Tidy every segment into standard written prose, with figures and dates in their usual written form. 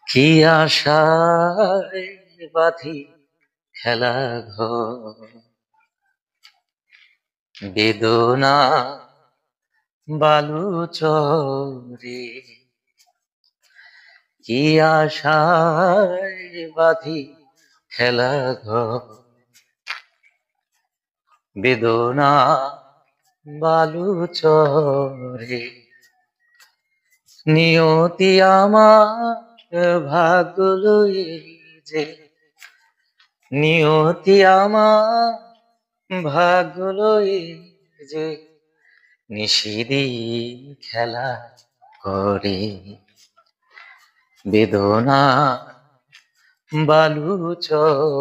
কি আশায় বাঁধি খেলা ঘর, বেদনা বালুচরে। কি আশায় বাঁধি খেলা ঘর, বেদনা বালুচরে। নিয়তি আমার ভাগ্য লয়ে যে, নিয়তি আমার ভাগ্য লয়ে যে নিশিদিন খেলা করে। বেদনা বালুচরে।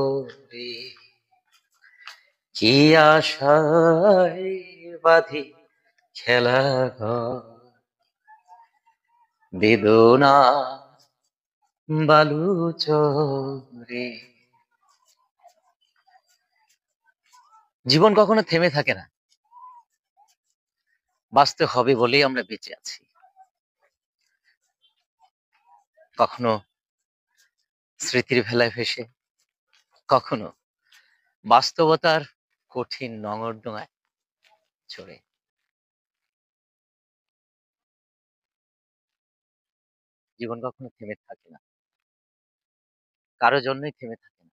কি আশায় বাঁধি খেলা ঘর, বেদনা বালুচরে। জীবন কখনো থেমে থাকে না, বাঁচতে হবে বলেই আমরা বেঁচে আছি। কখনো স্মৃতির ভেলায় ভেসে, কখনো বাস্তবতার কঠিন নঙরডোঙায় চড়ে। জীবন কখনো থেমে থাকে না, কারো জন্যই থেমে থাকে না।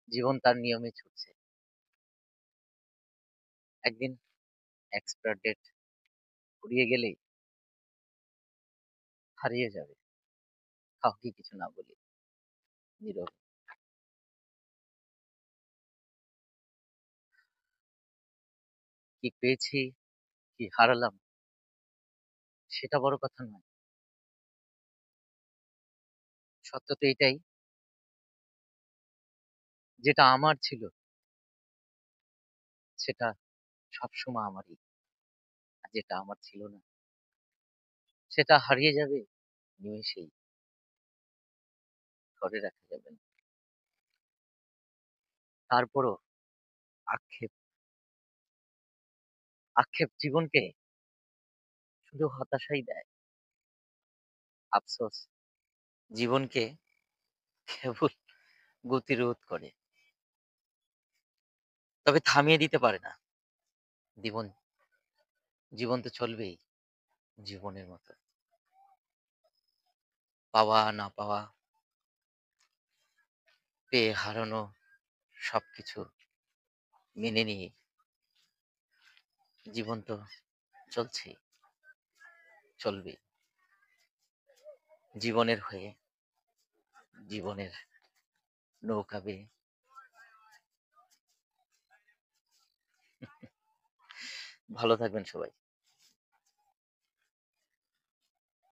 জীবন তার নিয়মে ছুটছে। একদিন এক্সপায়ার ডেট ফুরিয়ে গেলেই হারিয়ে যাবে, কাউকে কিছু না বলি, নীরব। কি পেয়েছি, কি হারালাম, সেটা বড় কথা নয়। সত্য তো এটাই, যেটা আমার ছিল সেটা সবসময় আমারই। আর যেটা আমার ছিল না সেটা হারিয়ে যাবে নিমেষেই, ধরে রাখা যাবে না। তারপরও আক্ষেপ, আক্ষেপ জীবনকে শুধু হতাশাই দেয়। আফসোস জীবনকে কেবল গতিরোধ করে, তবে থামিয়ে দিতে পারে না। জীবন, জীবন তো চলবেই জীবনের মতো। পাওয়া না পাওয়া, পেয়ে হারানো, সবকিছু মেনে নিয়ে জীবন তো চলছেই, চলবে। জীবনের হয়ে, জীবনের নৌকা বেয়ে। ভালো থাকবেন সবাই।